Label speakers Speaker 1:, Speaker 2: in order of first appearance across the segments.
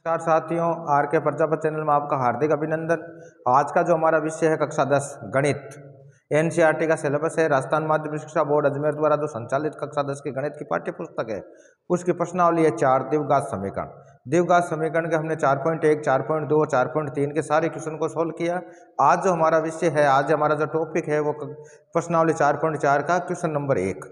Speaker 1: नमस्कार साथियों, आर के प्रजापति चैनल में आपका हार्दिक अभिनंदन। आज का जो हमारा विषय है कक्षा 10 गणित, एनसीईआरटी का सिलेबस है। राजस्थान माध्यमिक शिक्षा बोर्ड अजमेर द्वारा जो संचालित कक्षा 10 की गणित की पाठ्य पुस्तक है उसकी प्रश्नावली है 4 द्विघात समीकरण। द्विघात समीकरण के हमने 4.1, 4.2, 4.3 के सारे क्वेश्चन को सोल्व किया। आज जो हमारा विषय है, आज हमारा जो टॉपिक है वो प्रश्नावली 4.4 का क्वेश्चन नंबर 1।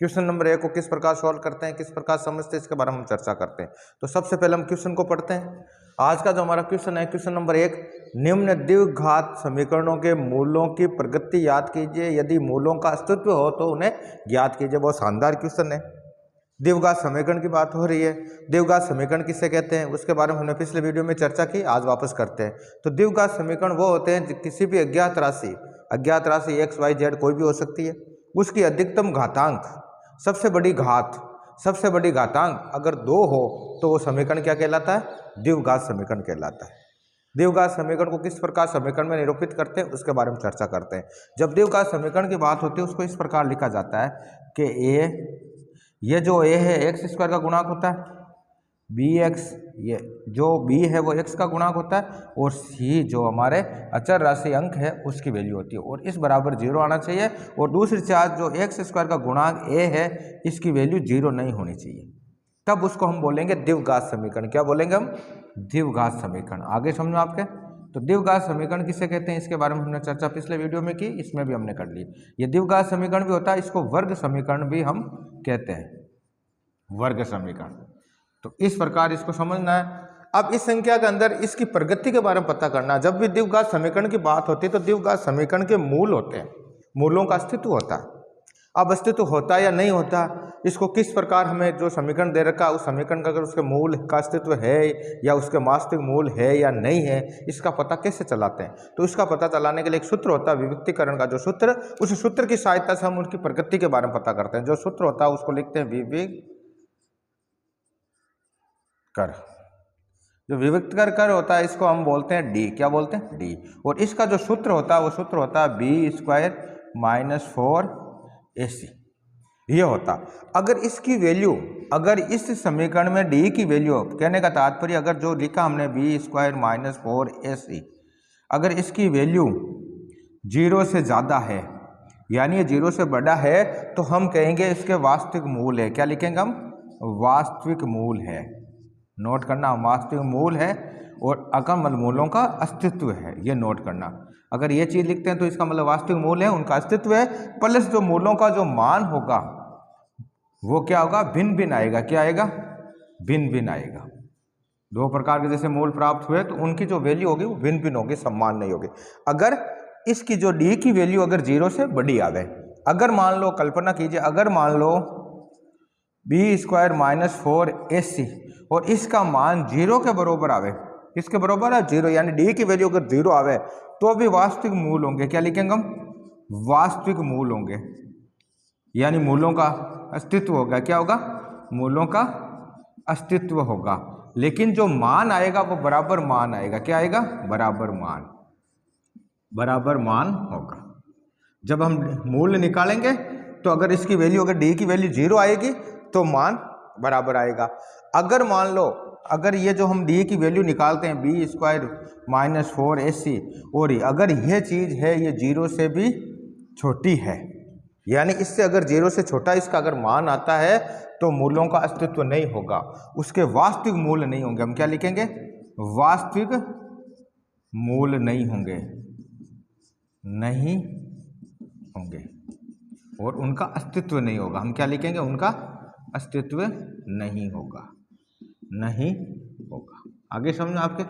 Speaker 1: क्वेश्चन नंबर 1 को किस प्रकार सॉल्व करते हैं, किस प्रकार समझते हैं, इसके बारे में हम चर्चा करते हैं। तो सबसे पहले हम क्वेश्चन को पढ़ते हैं। आज का जो हमारा क्वेश्चन है, क्वेश्चन नंबर 1, निम्न द्विघात समीकरणों के मूलों की प्रगति याद कीजिए। यदि मूलों का अस्तित्व हो तो उन्हें ज्ञात कीजिए। बहुत शानदार क्वेश्चन है। द्विघात समीकरण की बात हो रही है। द्विघात समीकरण किसे कहते हैं उसके बारे में हमने पिछले वीडियो में चर्चा की, आज वापस करते हैं। तो द्विघात समीकरण वो होते हैं किसी भी अज्ञात राशि एक्स वाई जेड कोई भी हो सकती है, उसकी अधिकतम घातांक, सबसे बड़ी घातांक अगर 2 हो तो वो समीकरण क्या कहलाता है? द्विघात समीकरण कहलाता है। द्विघात समीकरण को किस प्रकार समीकरण में निरूपित करते हैं उसके बारे में चर्चा करते हैं। जब द्विघात समीकरण की बात होती है उसको इस प्रकार लिखा जाता है कि ये जो ए है एक्स स्क्वायर का गुणांक होता है, बी एक्स, ये जो बी है वो एक्स का गुणांक होता है, और सी जो हमारे अचर राशि अंक है उसकी वैल्यू होती है, और इस बराबर 0 आना चाहिए। और दूसरी चार्ज जो एक्स स्क्वायर का गुणांक ए है इसकी वैल्यू 0 नहीं होनी चाहिए, तब उसको हम बोलेंगे द्विघात समीकरण। क्या बोलेंगे हम? द्विघात समीकरण। आगे समझो आपके। तो द्विघात समीकरण किसे कहते हैं इसके बारे में हमने चर्चा पिछले वीडियो में की, इसमें भी हमने कर ली। ये द्विघात समीकरण भी होता है, इसको वर्ग समीकरण भी हम कहते हैं, वर्ग समीकरण। तो इस प्रकार इसको समझना है। अब इस संख्या के अंदर इसकी प्रगति के बारे में पता करना। जब भी द्विघात समीकरण की बात होती है तो द्विघात समीकरण के मूल होते हैं, मूलों का अस्तित्व होता है। अब अस्तित्व होता है या नहीं होता, इसको किस प्रकार हमें जो समीकरण दे रखा है उस समीकरण का अगर उसके मूल का अस्तित्व है या उसके वास्तविक मूल है या नहीं है, इसका पता कैसे चलाते हैं? तो इसका पता चलाने के लिए एक सूत्र होता है विविक्तीकरण का जो सूत्र, उस सूत्र की सहायता से हम उनकी प्रगति के बारे में पता करते हैं। जो सूत्र होता है उसको लिखते हैं जो विविक्तकर होता है इसको हम बोलते हैं डी। क्या बोलते हैं? डी। और इसका जो सूत्र होता है वो सूत्र होता है बी स्क्वायर माइनस 4ac। ये होता। अगर इसकी वैल्यू, अगर इस समीकरण में डी की वैल्यू, कहने का तात्पर्य अगर जो लिखा हमने बी स्क्वायर माइनस 4ac, अगर इसकी वैल्यू 0 से ज़्यादा है यानी ये 0 से बड़ा है तो हम कहेंगे इसके वास्तविक मूल है। क्या लिखेंगे हम? वास्तविक मूल है। नोट करना, वास्तविक मूल है और अकर्मक मूलों का अस्तित्व है, ये नोट करना। अगर ये चीज़ लिखते हैं तो इसका मतलब वास्तविक मूल है, उनका अस्तित्व है, प्लस जो मूलों का जो मान होगा वो क्या होगा? भिन्न भिन्न आएगा। क्या आएगा? भिन्न भिन्न आएगा। 2 प्रकार के जैसे मूल प्राप्त हुए तो उनकी जो वैल्यू होगी वो भिन्न भिन्न होगी, समान नहीं होगी। अगर इसकी जो डी की वैल्यू अगर 0 से बड़ी आवे, अगर मान लो, कल्पना कीजिए, अगर मान लो बी स्क्वायर माइनस 4ac और इसका मान 0 के बराबर आवे, किसके बराबर है? 0, यानी डी की वैल्यू अगर 0 आवे तो भी वास्तविक मूल होंगे। क्या लिखेंगे हम? वास्तविक मूल होंगे, यानी मूलों का अस्तित्व होगा। क्या होगा? मूलों का अस्तित्व होगा, लेकिन जो मान आएगा वो बराबर मान आएगा। क्या आएगा? बराबर मान, बराबर मान होगा। जब हम मूल निकालेंगे तो अगर इसकी वैल्यू, अगर डी की वैल्यू 0 आएगी तो मान बराबर आएगा। अगर मान लो, अगर ये जो हम डी की वैल्यू निकालते हैं बी स्क्वायर माइनस 4ac, और अगर यह चीज़ है ये 0 से भी छोटी है, यानी इससे अगर 0 से छोटा इसका अगर मान आता है तो मूलों का अस्तित्व नहीं होगा, उसके वास्तविक मूल नहीं होंगे। हम क्या लिखेंगे? वास्तविक मूल नहीं होंगे, नहीं होंगे, और उनका अस्तित्व नहीं होगा। हम क्या लिखेंगे? उनका अस्तित्व नहीं होगा, नहीं होगा। आगे समझो आपके।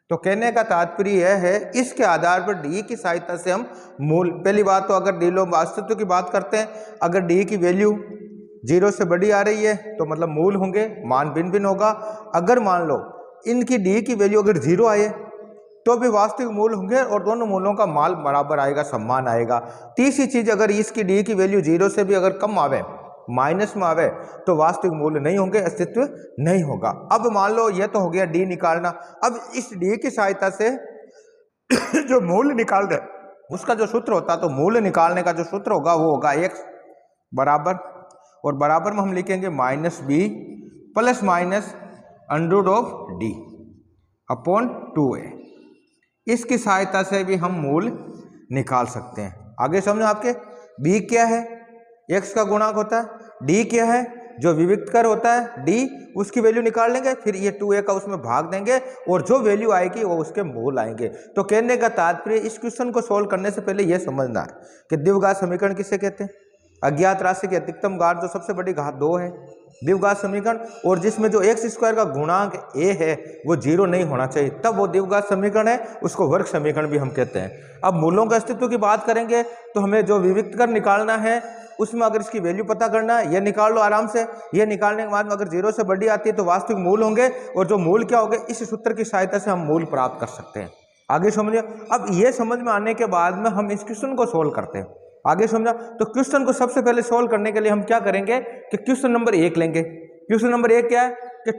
Speaker 1: तो कहने का तात्पर्य यह है, इसके आधार पर डी की सहायता से हम मूल, पहली बात तो अगर डी लोग अस्तित्व की बात करते हैं, अगर डी की वैल्यू 0 से बड़ी आ रही है तो मतलब मूल होंगे, मान भिन्न भिन्न होगा। अगर मान लो इनकी डी की वैल्यू अगर 0 आए तो भी वास्तविक मूल होंगे और दोनों मूलों का मान बराबर आएगा, समान आएगा। तीसरी चीज, अगर इसकी डी की वैल्यू 0 से भी अगर कम आवे, माइनस में आवे, तो वास्तविक मूल्य नहीं होंगे, अस्तित्व नहीं होगा। अब मान लो ये तो हो गया डी निकालना। अब इस डी की सहायता से जो मूल्य निकाल दे उसका जो सूत्र होता है, तो मूल्य निकालने का जो सूत्र होगा वो होगा x बराबर, और बराबर में हम लिखेंगे minus B plus minus under root of D. Upon 2a। इसकी सहायता से भी हम मूल निकाल सकते हैं। आगे समझो आपके b क्या है, x का गुणांक होता है, d क्या है जो विविक्त कर होता है d, उसकी वैल्यू निकाल लेंगे, फिर ये 2a का उसमें भाग देंगे और जो वैल्यू आएगी वो उसके मूल आएंगे। तो कहने का तात्पर्य इस क्वेश्चन को सोल्व करने से पहले यह समझना है कि द्विघात समीकरण किसे कहते हैं। अज्ञात राशि की अधिकतम घात जो सबसे बड़ी घात 2 है, द्विघात समीकरण, और जिसमें जो एक्स स्क्वायर का गुणांक a है वो 0 नहीं होना चाहिए, तब वो द्विघात समीकरण है, उसको वर्ग समीकरण भी हम कहते हैं। अब मूलों के अस्तित्व की बात करेंगे तो हमें जो विविक्त कर निकालना है उसमें अगर इसकी वैल्यू पता करना है, ये निकाल लो आराम से। ये निकालने के बाद में अगर 0 से बड़ी आती है तो वास्तविक मूल होंगे, और जो मूल क्या होंगे इस सूत्र की सहायता से हम मूल प्राप्त कर सकते हैं। आगे समझिए। अब ये समझ में आने के बाद में हम इस क्वेश्चन को सोल्व करते हैं। आगे समझा। तो क्वेश्चन को सबसे पहले सोल्व करने के लिए हम क्या करेंगे कि क्वेश्चन नंबर 1 लेंगे। क्वेश्चन नंबर 1 क्या है कि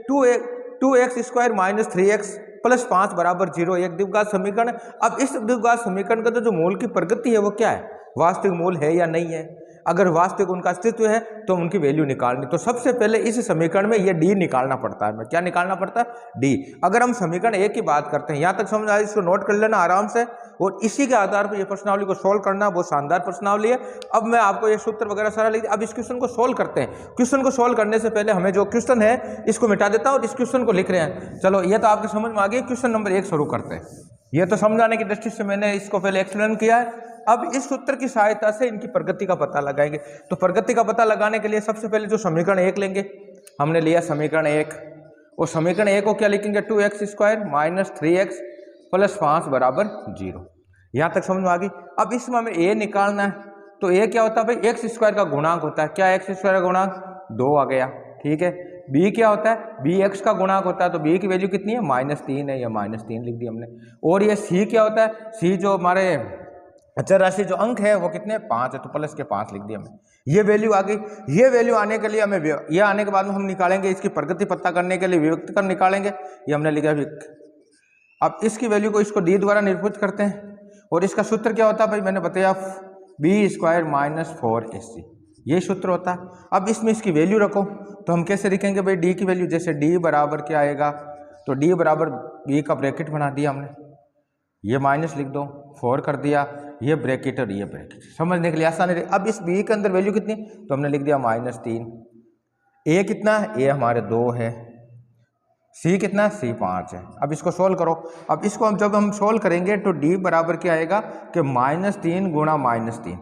Speaker 1: 2x square minus 3x plus 5 बराबर 0 एक द्विघात समीकरण। अब इस द्विघात समीकरण का जो मूल की प्रगति है वो क्या है, वास्तविक मूल है या नहीं है। अगर वास्तविक उनका अस्तित्व है तो उनकी वैल्यू निकालनी। तो सबसे पहले इस समीकरण में ये डी निकालना पड़ता है। क्या निकालना पड़ता है, डी। अगर हम समीकरण 1 की बात करते हैं, यहाँ तक समझ आए, इसको नोट कर लेना आराम से, और इसी के आधार पर ये प्रश्नावली को सोल्व करना। बहुत शानदार प्रश्नावली है। अब मैं आपको ये सूत्र वगैरह सारा लिख, अब इस क्वेश्चन को सोल्व करते हैं। क्वेश्चन को सोल्व करने से पहले हमें जो क्वेश्चन है इसको मिटा देता हूँ और इस क्वेश्चन को लिख रहे हैं। चलो ये तो आपके समझ में आ गई। क्वेश्चन नंबर 1 शुरू करते हैं। ये तो समझाने की दृष्टि से मैंने इसको पहले एक्सप्लेन किया है। अब इस सूत्र की सहायता से इनकी प्रगति का पता लगाएंगे। तो प्रगति का पता लगाने के लिए सबसे पहले जो समीकरण 1 लेंगे, हमने लिया समीकरण 1, और समीकरण 1 को क्या लिखेंगे, 2x square minus 3x plus 5 बराबर 0। यहाँ तक समझ में आ गई। अब इसमें हमें a निकालना है। तो a क्या होता है भाई, एक्स स्क्वायर का गुणांक होता है। क्या एक्स स्क्वायर का गुणांक, 2 आ गया, ठीक है। b क्या होता है, b x का गुणांक होता है। तो b की वैल्यू कितनी है, -3 है, या -3 लिख दी हमने। और ये c क्या होता है, c जो हमारे अचर राशि जो अंक है वो कितने, 5 है, तो प्लस के 5 लिख दिया हमने। ये वैल्यू आ गई। ये वैल्यू आने के लिए हमें, ये आने के बाद में हम निकालेंगे इसकी प्रगति पता करने के लिए विभक्त कर निकालेंगे। ये हमने लिखा विक। अब इसकी वैल्यू को इसको डी द्वारा निरूपित करते हैं, और इसका सूत्र क्या होता है भाई, मैंने बताया बी स्क्वायर माइनस 4ac, ये सूत्र होता है। अब इसमें इसकी वैल्यू रखो, तो हम कैसे लिखेंगे भाई, डी की वैल्यू, जैसे डी बराबर क्या आएगा, तो डी बराबर बी का ब्रैकेट बना दिया हमने, ये माइनस लिख दो, 4 कर दिया, ये ब्रैकेट और ये ब्रैकेट, समझने के लिए आसान है। अब इस बी के अंदर वैल्यू कितनी, तो हमने लिख दिया -3। ए कितना है, ए हमारे 2 है। सी कितना है, सी 5 है। अब इसको सोल्व करो। अब इसको हम जब हम सोल्व करेंगे तो डी बराबर क्या आएगा कि -3 गुणा -3,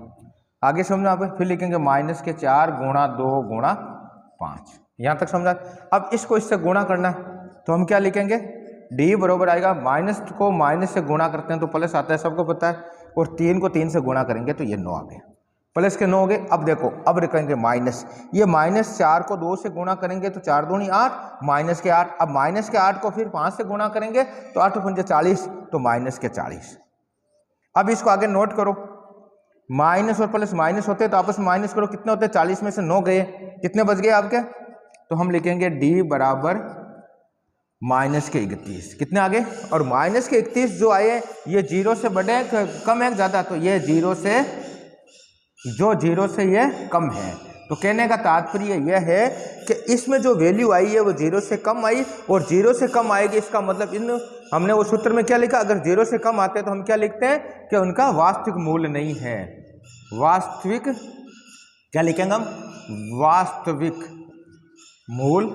Speaker 1: आगे समझना आप, फिर लिखेंगे -4 गुणा 2 गुणा 5। यहाँ तक समझा। अब इसको इससे गुणा करना है, तो हम क्या लिखेंगे, डी बराबर आएगा, माइनस को माइनस से गुणा करते हैं तो प्लस आता है, सबको पता है, और 3 को 3 से गुणा करेंगे तो ये 9 आ गया, प्लस के 9 हो गए। अब देखो, अब रखेंगे माइनस, ये -4 को 2 से गुणा करेंगे तो 4 दूनी 8, माइनस के 8। अब माइनस के 8 को फिर 5 से गुणा करेंगे तो 8 पंजे 40, तो माइनस के 40। अब इसको आगे नोट करो, माइनस और प्लस माइनस होते हैं तो आपस में माइनस करो, कितने होते हैं, 40 में से 9 गए, कितने बच गए आपके, तो हम लिखेंगे डी बराबर -31। कितने आगे, और -31 जो आए ये 0 से बड़े कम है ज़्यादा, तो ये 0 से, जो 0 से ये कम है। तो कहने का तात्पर्य यह है कि इसमें जो वैल्यू आई है वो 0 से कम आई, और 0 से कम आएगी, इसका मतलब इन हमने वो सूत्र में क्या लिखा, अगर 0 से कम आते हैं तो हम क्या लिखते हैं कि उनका वास्तविक मूल्य नहीं है। वास्तविक क्या लिखेंगे हम, वास्तविक मूल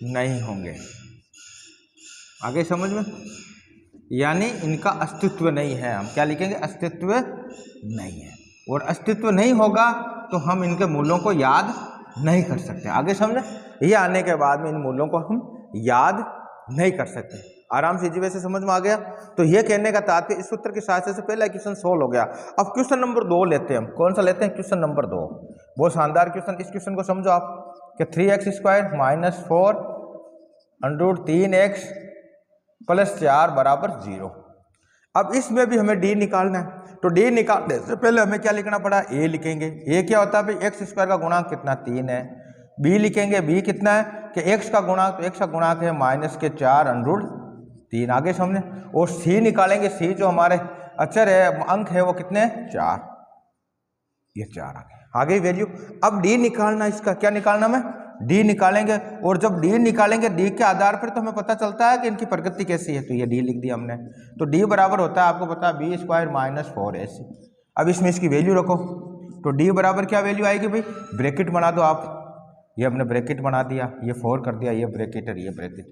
Speaker 1: नहीं होंगे। आगे समझ में, यानी इनका अस्तित्व नहीं है। हम क्या लिखेंगे, अस्तित्व नहीं है, और अस्तित्व नहीं होगा तो हम इनके मूल्यों को याद नहीं कर सकते। आगे समझे, ये आने के बाद में इन मूल्यों को हम याद नहीं कर सकते। आराम से वैसे समझ में आ गया। तो ये कहने का तात्पर्य इस सूत्र की सहायता से पहला क्वेश्चन सोल्व हो गया। अब क्वेश्चन नंबर 2 लेते हैं हम। कौन सा लेते हैं, क्वेश्चन नंबर 2, बहुत शानदार क्वेश्चन। इस क्वेश्चन को समझो आप कि 3x square minus 4 √3x plus 4 बराबर 0। अब इसमें भी हमें डी निकालना है, तो डी निकालने से पहले हमें क्या लिखना पड़ा, ए लिखेंगे। ए क्या होता है भाई, एक्स स्क्वायर का गुणांक कितना, 3 है। बी लिखेंगे, बी कितना है कि एक्स का गुणांक, तो एक्स का गुणांक है -4 √3। आगे समझे। और सी निकालेंगे, सी जो हमारे अचर है, अंक है, वो कितने, 4, ये 4 आ गए। आगे वैल्यू। अब डी निकालना, इसका क्या निकालना है, डी निकालेंगे, और जब डी निकालेंगे डी के आधार पर तो हमें पता चलता है कि इनकी प्रकृति कैसी है, तो ये डी लिख दिया हमने। तो डी बराबर होता है, आपको पता है, बी स्क्वायर माइनस 4ac। अब इसमें इसकी वैल्यू रखो, तो डी बराबर क्या वैल्यू आएगी भाई, ब्रैकेट बना दो आप, ये हमने ब्रैकेट बना दिया, ये 4 कर दिया, ये ब्रैकेट और ये ब्रैकेट।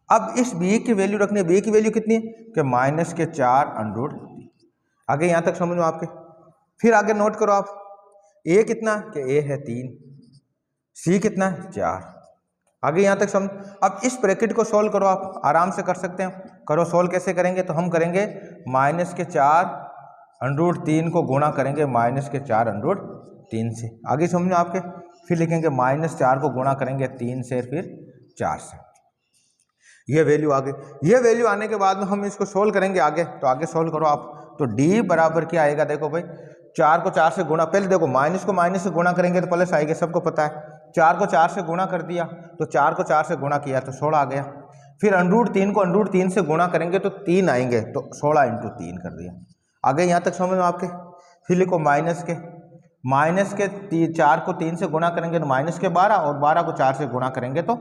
Speaker 1: अब इस बी की वैल्यू रखनी है, बी की वैल्यू कितनी है कि -4√3। आगे यहाँ तक समझ लो आपके। फिर आगे नोट करो आप, ए कितना कि ए है 3, सी कितना है 4। आगे यहाँ तक समझ। अब इस ब्रैकेट को सोल्व करो, आप आराम से कर सकते हैं। करो सोल्व, कैसे करेंगे, तो हम करेंगे -4√3 को गुणा करेंगे -4√3 से। आगे समझो आपके। फिर लिखेंगे -4 को गुणा करेंगे 3 से, फिर 4 से। ये वैल्यू आ गई। ये वैल्यू आने के बाद में हम इसको सोल्व करेंगे आगे। तो आगे सोल्व करो आप, तो डी बराबर क्या आएगा, देखो भाई 4 को 4 से गुणा, पहले देखो माइनस को माइनस से गुणा करेंगे तो प्लस आएगा, सबको पता है। 4 को 4 से गुणा कर दिया, तो 4 को 4 से गुणा किया तो 16 आ गया। फिर √3 को √3 से गुणा करेंगे तो 3 आएंगे, तो 16 × 3 कर दिया। आगे यहाँ तक समझ में आपके। फिर लिखो माइनस के 4 को 3 से गुणा करेंगे तो -12, और 12 को 4 से गुणा करेंगे तो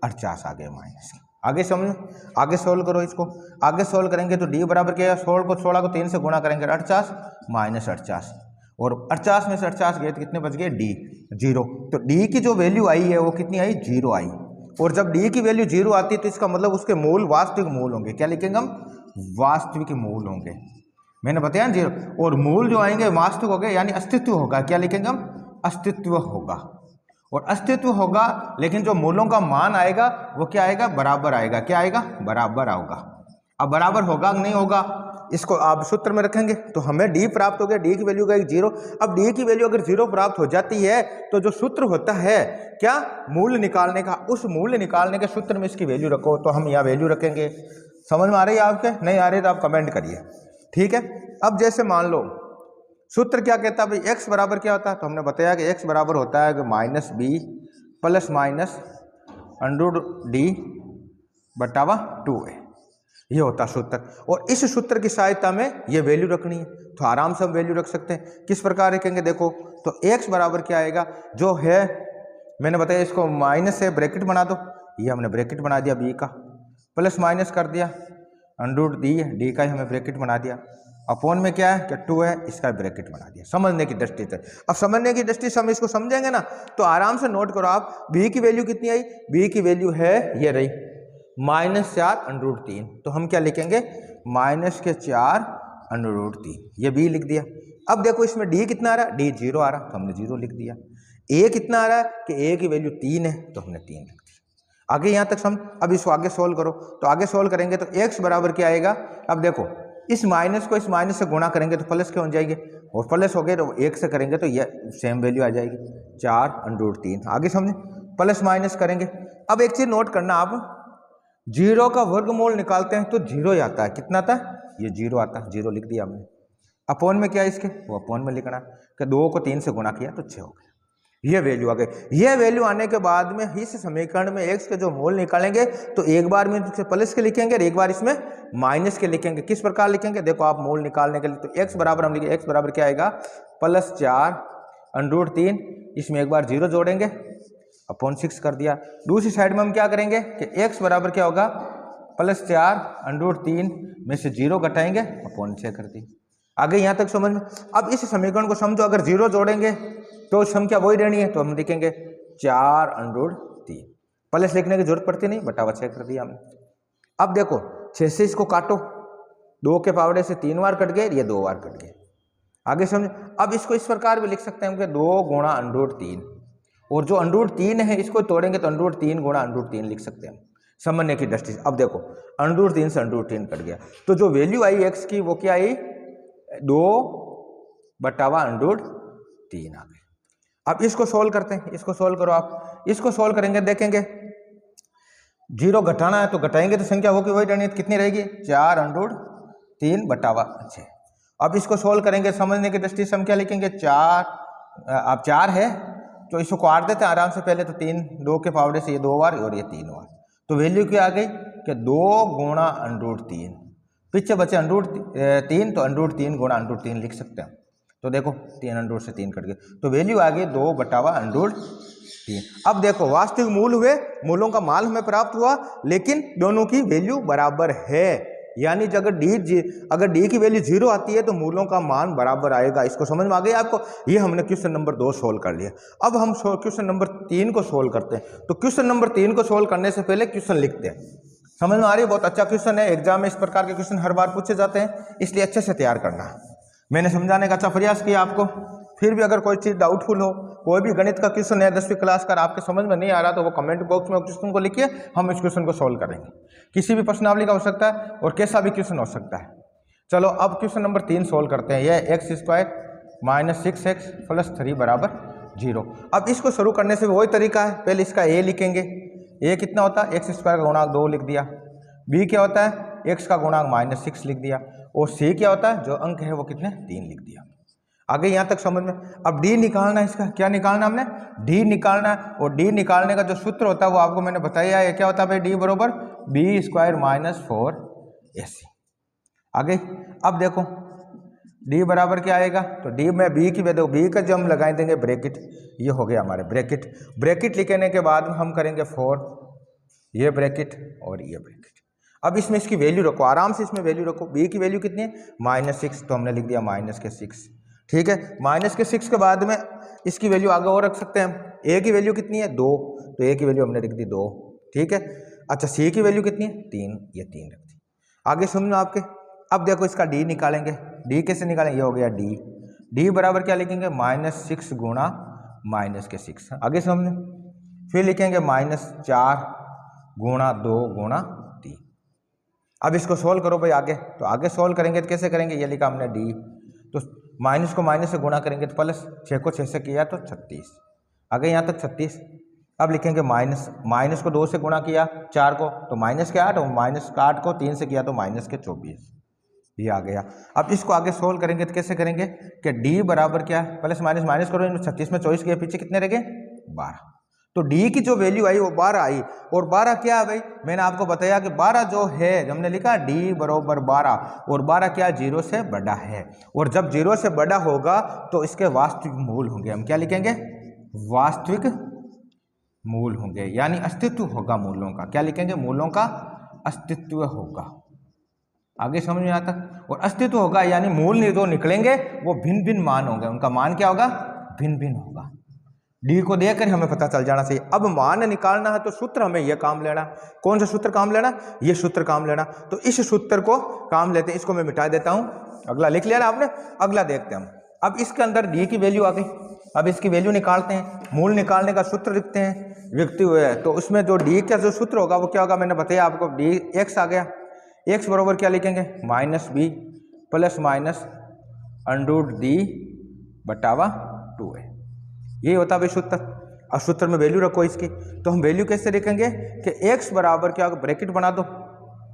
Speaker 1: 48 आ गए माइनस के। आगे समझो, आगे सोल्व करो इसको। आगे सोल्व करेंगे तो डी बराबर क्या है, 16 को 3 से गुणा करेंगे 48 -48, और 48 में से 48 गए तो कितने बच गए, डी 0। तो डी की जो वैल्यू आई है वो कितनी आई, 0 आई। और जब डी की वैल्यू 0 आती है तो इसका मतलब उसके मूल वास्तविक मूल होंगे। क्या लिखेंगे हम, वास्तविक मूल होंगे। मैंने बताया 0, और मूल जो आएंगे वास्तविक हो गए, यानी अस्तित्व होगा। क्या लिखेंगे हम, अस्तित्व होगा। और अस्तित्व होगा, लेकिन जो मूलों का मान आएगा वो क्या आएगा, बराबर आएगा। क्या आएगा, बराबर होगा। अब बराबर होगा नहीं होगा, इसको आप सूत्र में रखेंगे तो हमें डी प्राप्त हो गया, डी की वैल्यू का 0। अब डी की वैल्यू अगर 0 प्राप्त हो जाती है तो जो सूत्र होता है क्या, मूल्य निकालने का, उस मूल्य निकालने के सूत्र में इसकी वैल्यू रखो। तो हम यहाँ वैल्यू रखेंगे। समझ में आ रही है आपके, नहीं आ रही तो आप कमेंट करिए, ठीक है। अब जैसे मान लो सूत्र क्या कहता है भाई, x बराबर क्या होता है, तो हमने बताया कि x बराबर होता है कि -b + -√d/2a। ये होता सूत्र। और इस सूत्र की सहायता में ये वैल्यू रखनी है, तो आराम से हम वैल्यू रख सकते हैं। किस प्रकार रखेंगे, देखो तो x बराबर क्या आएगा, जो है मैंने बताया इसको माइनस से ब्रैकेट बना दो, ये हमने ब्रैकेट बना दिया b का, प्लस माइनस कर दिया √d का ही हमें ब्रैकेट बना दिया, अपॉन में क्या है कि 2 है, इसका ब्रैकेट बना दिया। समझने की दृष्टि से, अब समझने की दृष्टि से हम इसको समझेंगे ना, तो आराम से नोट करो आप, b की वैल्यू कितनी आई, b की वैल्यू है ये रही -4√3। तो हम क्या लिखेंगे, -4√3, ये b लिख दिया। अब देखो इसमें d कितना आ रहा है, d 0 आ रहा, तो हमने 0 लिख दिया। a कितना आ रहा है कि a की वैल्यू 3 है, तो हमने 3 लिख दिया। आगे यहाँ तक समझ। अब इसको आगे सोल्व करो, तो आगे सोल्व करेंगे तो x बराबर क्या आएगा, अब देखो इस माइनस को इस माइनस से गुणा करेंगे तो प्लस के हो जाएंगे, और प्लस हो गए तो 1 से करेंगे तो ये सेम वैल्यू आ जाएगी 4√3। आगे समझे, प्लस माइनस करेंगे। अब एक चीज़ नोट करना, आप 0 का वर्गमूल निकालते हैं तो 0 ही आता है। कितना आता है, ये 0 आता है, 0 लिख दिया हमने। अपॉन में क्या है इसके, वो अपॉन में लिखना कि 2 को 3 से गुणा किया तो 6 हो गया। ये वैल्यू आ गई। ये वैल्यू आने के बाद में इस समीकरण में x के जो मूल निकालेंगे तो एक बार में प्लस के लिखेंगे और एक बार इसमें माइनस के लिखेंगे। किस प्रकार लिखेंगे, देखो आप मूल निकालने के लिए तो x बराबर हम लिखेंगे, x बराबर क्या आएगा, +4√3, इसमें एक बार 0 जोड़ेंगे, अपॉन 6 कर दिया। दूसरी साइड में हम क्या करेंगे कि x बराबर क्या होगा, +4√3 में से 0 घटाएंगे, अपॉन 6 कर दी। आगे यहाँ तक समझ में। अब इस समीकरण को समझो, अगर 0 जोड़ेंगे तो संख्या वही रहनी है, तो हम लिखेंगे 4√3, प्लस लिखने की जरूरत पड़ती नहीं, बटा 6 कर दिया हमने। अब देखो 6 से इसको काटो, 2 के पावड़े से 3 बार कट गए, ये 2 बार कट गए। आगे समझो। अब इसको इस प्रकार भी लिख सकते हैं हम कि 2 गुणा √3, और जो √3 है इसको तोड़ेंगे तो √3 गुणा √3 लिख सकते हैं समझने की दृष्टि से। अब देखो √3 से √3 कट गया, तो जो वैल्यू आई x की वो क्या आई, 2/√3 आ गई। अब इसको सोल्व करते हैं, इसको सोल्व करो आप। इसको सोल्व करेंगे, देखेंगे 0 घटाना है तो घटाएंगे तो संख्या होगी वही रहनी, कितनी रहेगी, 4√3/6। अब इसको सोल्व करेंगे समझने की दृष्टि से हम क्या लिखेंगे, 4, अब 4 है तो इसको काट देते हैं आराम से। पहले तो 3, 2 के पावड़े से ये 2 बार और ये 3 बार, तो वैल्यू क्या आ गई कि 2 गुणा √3, पीछे बचे √3 तो √3 गुणा √3 लिख सकते हैं। तो देखो 3 अंडर रूट से 3 कट गए, तो वैल्यू आ गई 2/√3। अब देखो वास्तविक मूल हुए, मूलों का मान हमें प्राप्त हुआ, लेकिन दोनों की वैल्यू बराबर है, यानी अगर डी की वैल्यू 0 आती है तो मूलों का मान बराबर आएगा। इसको समझ में आ गया आपको? ये हमने क्वेश्चन नंबर 2 सोल्व कर लिया। अब हम क्वेश्चन नंबर 3 को सोल्व करते हैं। तो क्वेश्चन नंबर 3 को सोल्व करने से पहले क्वेश्चन लिखते हैं। समझ में आ रही है? बहुत अच्छा क्वेश्चन है, एग्जाम में इस प्रकार के क्वेश्चन हर बार पूछे जाते हैं, इसलिए अच्छे से तैयार करना है। मैंने समझाने का अच्छा प्रयास किया आपको। फिर भी अगर कोई चीज़ डाउटफुल हो, कोई भी गणित का क्वेश्चन है 10वीं क्लास का आपके समझ में नहीं आ रहा, तो वो कमेंट बॉक्स में क्वेश्चन को लिखिए, हम इस क्वेश्चन को सोल्व करेंगे। किसी भी प्रश्नावली का हो सकता है और कैसा भी क्वेश्चन हो सकता है। चलो अब क्वेश्चन नंबर 3 सोल्व करते हैं। यह x² - 6x + 3 = 0। अब इसको शुरू करने से वही तरीका है, पहले इसका a लिखेंगे। a कितना होता है? x² का गुणांक 2 लिख दिया। b क्या होता है? x का गुणांक -6 लिख दिया। और c क्या होता है? जो अंक है वो कितने? 3 लिख दिया। आगे यहाँ तक समझ में। अब d निकालना है, इसका क्या निकालना हमने? d निकालना है। और d निकालने का जो सूत्र होता है वो आपको मैंने बताया है, क्या होता है भाई? d बराबर b² - 4ac। आगे अब देखो d बराबर क्या आएगा? तो d में b की वैल्यू, b का जो हम लगा देंगे ब्रैकेट, ये हो गया हमारे ब्रैकेट लिखने के बाद हम करेंगे 4, ये ब्रैकेट और ये ब्रैकेट। अब इसमें इसकी वैल्यू रखो, आराम से इसमें वैल्यू रखो। b की वैल्यू कितनी है? -6, तो हमने लिख दिया -6। ठीक है, -6 के बाद में इसकी वैल्यू आगे और रख सकते हैं हम। a की वैल्यू कितनी है? 2, तो a की वैल्यू हमने लिख दी 2। ठीक है, अच्छा c की वैल्यू कितनी है? 3, ये 3 रख दी। आगे समझो आपके। अब देखो इसका d निकालेंगे। d कैसे निकालेंगे? ये हो गया d बराबर क्या लिखेंगे? -6 गुणा -6। आगे समझो, फिर लिखेंगे -4 गुणा 2 गुणा 3। अब इसको सोल्व करो भाई आगे। तो आगे सोल्व करेंगे तो कैसे करेंगे? ये लिखा हमने d, तो माइनस को माइनस से गुणा करेंगे तो प्लस, 6 को 6 से किया तो 36। आगे यहाँ तक 36। अब लिखेंगे माइनस को 2 से गुणा किया 4 को तो -8, और -8 को 3 से किया तो -24। ये आ गया। अब इसको आगे सोल्व करेंगे तो कैसे करेंगे कि d बराबर क्या है? प्लस माइनस करो, 36 में 24 के पीछे कितने रह गए? 12। तो d की जो वैल्यू आई वो 12 आई। और 12 क्या है भाई? मैंने आपको बताया कि 12 जो है, हमने लिखा d बराबर 12, और 12 क्या? 0 से बड़ा है। और जब 0 से बड़ा होगा तो इसके वास्तविक मूल होंगे। हम क्या लिखेंगे? वास्तविक मूल होंगे, यानी अस्तित्व होगा मूलों का। क्या लिखेंगे? मूलों का अस्तित्व होगा। आगे समझ में आता? और अस्तित्व होगा यानी मूल जो निकलेंगे वो भिन्न भिन्न मान होंगे। उनका मान क्या होगा? भिन्न भिन्न होगा। डी को देखकर हमें पता चल जाना चाहिए। अब मान निकालना है तो सूत्र हमें यह काम लेना। कौन सा सूत्र काम लेना? ये सूत्र काम लेना। तो इस सूत्र को काम लेते हैं। इसको मैं मिटा देता हूं। अगला लिख लिया ना आपने? अगला देखते हैं हम। अब इसके अंदर डी की वैल्यू आ गई। अब इसकी वैल्यू निकालते हैं। मूल निकालने का सूत्र लिखते हैं, लिखते हुए। तो उसमें जो डी का जो सूत्र होगा वो क्या होगा? मैंने बताया आपको, डी एक्स आ गया। एक्स बराबर क्या लिखेंगे? -b प्लस माइनस √d/2 है। यही होता है सूत्र। अब सूत्र में वैल्यू रखो इसकी। तो हम वैल्यू कैसे लिखेंगे कि x बराबर क्या होगा? ब्रैकेट बना दो,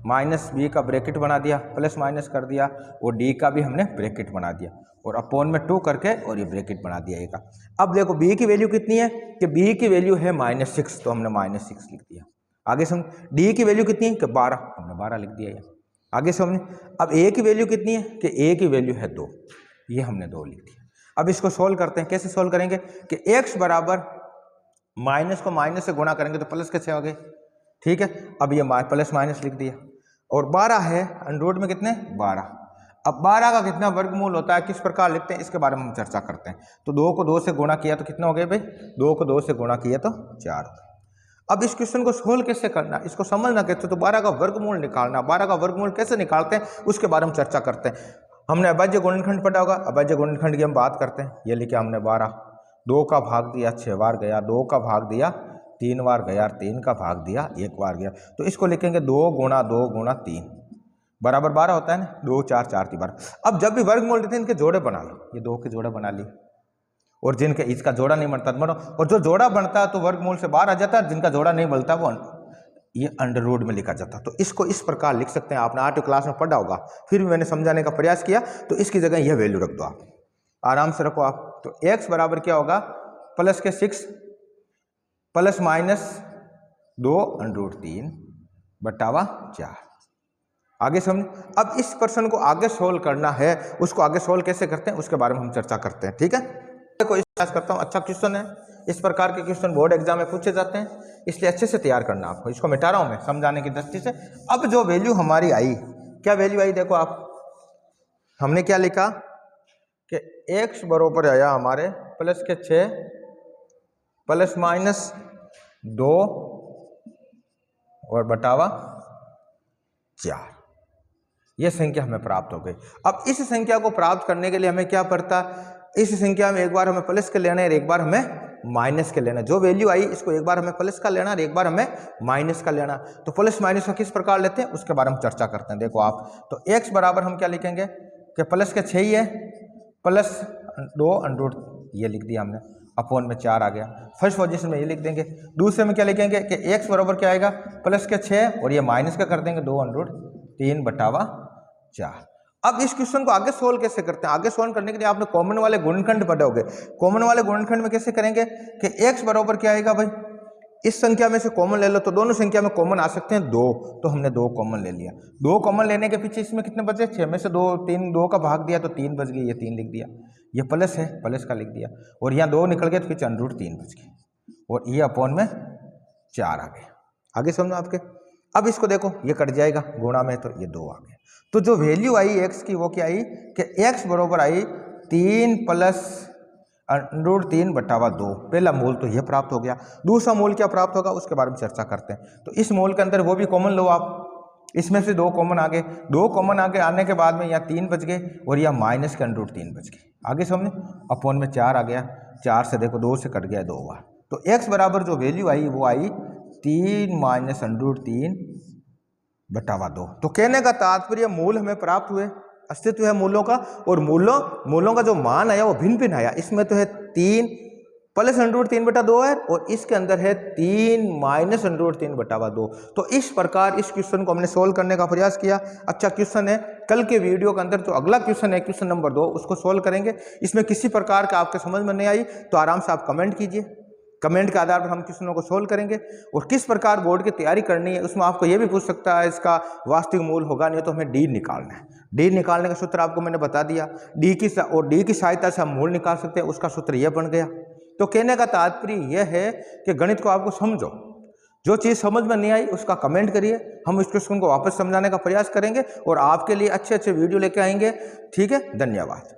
Speaker 1: -b का ब्रैकेट बना दिया, प्लस माइनस कर दिया, और d का भी हमने ब्रैकेट बना दिया, और अपॉन में 2 करके और ये ब्रैकेट बना दिया एक। अब देखो b की वैल्यू कितनी है कि b की वैल्यू है -6, तो हमने -6 लिख दिया। आगे समझ। d की वैल्यू कितनी है कि 12, हमने 12 लिख दिया। आगे समझ। अब a की वैल्यू कितनी है कि a की वैल्यू है 2, ये हमने 2 लिख दिया। अब इसको सोल्व करते हैं। कैसे सोल्व करेंगे कि x बराबर माइनस को माइनस से गुणा करेंगे तो प्लस कैसे हो गए? ठीक है, अब ये प्लस माइनस लिख दिया। और 12 है, अंडर में कितने? 12। अब 12 का कितना वर्गमूल होता है, किस प्रकार लिखते हैं, इसके बारे में हम चर्चा करते हैं। तो 2 को 2 से गुणा किया तो कितना हो गए भाई? 2 को 2 से गुणा किया तो 4 हो गए। अब इस क्वेश्चन को सोल्व कैसे करना, इसको समझना कैसे? तो 12 का वर्गमूल निकालना। 12 का वर्गमूल कैसे निकालते हैं उसके बारे में चर्चा करते हैं। हमने अभाज्य गुणनखंड पढ़ा होगा, अभाज्य गुणनखंड की हम बात करते हैं। ये लिखा हमने 12, 2 का भाग दिया 6 बार गया, 2 का भाग दिया 3 बार गया, 3 का भाग दिया 1 बार गया। तो इसको लिखेंगे 2 गुणा 2 गुणा 3 बराबर 12 होता है ना। 2 4 4 3 12। अब जब भी वर्गमूल देते हैं इनके जोड़े बना लो। ये 2 के जोड़े बना लिए, और जिनके इसका जोड़ा नहीं बनता बनो, और जो जोड़ा बनता है तो वर्गमूल से बाहर आ जाता है, जिनका जोड़ा नहीं बनता वो ये अंडर रूट में लिखा जाता है। तो इसको इस प्रकार लिख सकते हैं। आपने 8वीं क्लास में पढ़ा होगा, फिर भी मैंने समझाने का प्रयास किया। तो इसकी जगह यह वैल्यू रख दो, आप आराम से रखो आप। तो x बराबर क्या होगा? प्लस के 6 प्लस माइनस 2 √3/4। आगे समझ। अब इस क्वेश्चन को आगे सोल्व करना है, उसको आगे सोल्व कैसे करते हैं उसके बारे में हम चर्चा करते हैं, ठीक है। देखो इस प्रयास करता हूँ, अच्छा क्वेश्चन है, इस प्रकार के क्वेश्चन बोर्ड एग्जाम में पूछे जाते हैं, इसलिए अच्छे से तैयार करना आपको। इसको मिटा रहा हूँ मैं समझाने की दृष्टि से। अब जो वैल्यू हमारी आई, क्या वैल्यू आई देखो आप, हमने क्या लिखा कि x बराबर आया हमारे +6 ±2 और बटावा 4, यह संख्या हमें प्राप्त हो गई। अब इस संख्या को प्राप्त करने के लिए हमें क्या पड़ता, इस संख्या में एक बार हमें प्लस के लेना है और एक बार हमें माइनस के लेना। जो वैल्यू आई इसको एक बार हमें प्लस का लेना और एक बार हमें माइनस का लेना। तो प्लस माइनस का किस प्रकार लेते हैं उसके बारे में चर्चा करते हैं। देखो आप, तो x बराबर हम क्या लिखेंगे कि प्लस के 6 ही है, +2 ये लिख दिया हमने, अपॉन में 4 आ गया। फर्स्ट पोजीशन में ये लिख देंगे। दूसरे में क्या लिखेंगे कि x बराबर क्या आएगा, प्लस के 6 और ये माइनस का कर देंगे 2√3 बटावा 4। अब इस क्वेश्चन को आगे सोल्व कैसे करते हैं, आगे सोल्व करने के लिए आपने कॉमन वाले गुणनखंड पढ़ोगे। कॉमन वाले गुणनखंड में कैसे करेंगे कि x बराबर क्या आएगा भाई, इस संख्या में से कॉमन ले लो, तो दोनों संख्या में कॉमन आ सकते हैं 2, तो हमने 2 कॉमन ले लिया। 2 कॉमन लेने के पीछे इसमें कितने बचे, 6 में से 2 का भाग दिया तो 3 बच गई, ये 3 लिख दिया। ये प्लस है, प्लस का लिख दिया, और यहाँ 2 निकल गए तो फिर √3 बच गए, और ये अपॉन में 4 आ गए। आगे समझो आपके। अब इसको देखो, ये कट जाएगा गुणा में, तो ये 2 आ गया। तो जो वैल्यू आई x की वो क्या आई कि x बराबर आई 3 + √3 बटावा 2। पहला मूल तो ये प्राप्त हो गया। दूसरा मूल क्या प्राप्त होगा उसके बारे में चर्चा करते हैं। तो इस मूल के अंदर वो भी कॉमन लो आप, इसमें से 2 कॉमन आ गए। 2 कॉमन आगे आने के बाद में यहाँ 3 बच गए और यहाँ माइनस के √3 बच गए। आगे समझे, अपॉन में 4 आ गया। 4 से देखो 2 से कट गया 2 बार, तो x बराबर जो वैल्यू आई वो आई 3 - √3 बटावा 2। तो कहने का तात्पर्य मूल हमें प्राप्त हुए, अस्तित्व है मूलों का, और मूलों का जो मान आया वो भिन्न भिन्न आया। इसमें तो है 3 + √3 बटा 2 है, और इसके अंदर है 3 - √3 बटावा 2। तो इस प्रकार इस क्वेश्चन को हमने सोल्व करने का प्रयास किया। अच्छा क्वेश्चन है। कल के वीडियो के अंदर जो अगला क्वेश्चन है, क्वेश्चन नंबर 2, उसको सोल्व करेंगे। इसमें किसी प्रकार का आपके समझ में नहीं आई तो आराम से आप कमेंट कीजिए, कमेंट के आधार पर हम क्वेश्चनों को सोल्व करेंगे। और किस प्रकार बोर्ड की तैयारी करनी है उसमें आपको ये भी पूछ सकता है, इसका वास्तविक मूल होगा नहीं तो हमें डी निकालना है। डी निकालने का सूत्र आपको मैंने बता दिया। डी की सहायता से हम मूल निकाल सकते हैं, उसका सूत्र यह बन गया। तो कहने का तात्पर्य यह है कि गणित को आपको समझो, जो चीज़ समझ में नहीं आई उसका कमेंट करिए, हम इस क्वेश्चन को वापस समझाने का प्रयास करेंगे और आपके लिए अच्छे अच्छे वीडियो लेके आएंगे। ठीक है, धन्यवाद।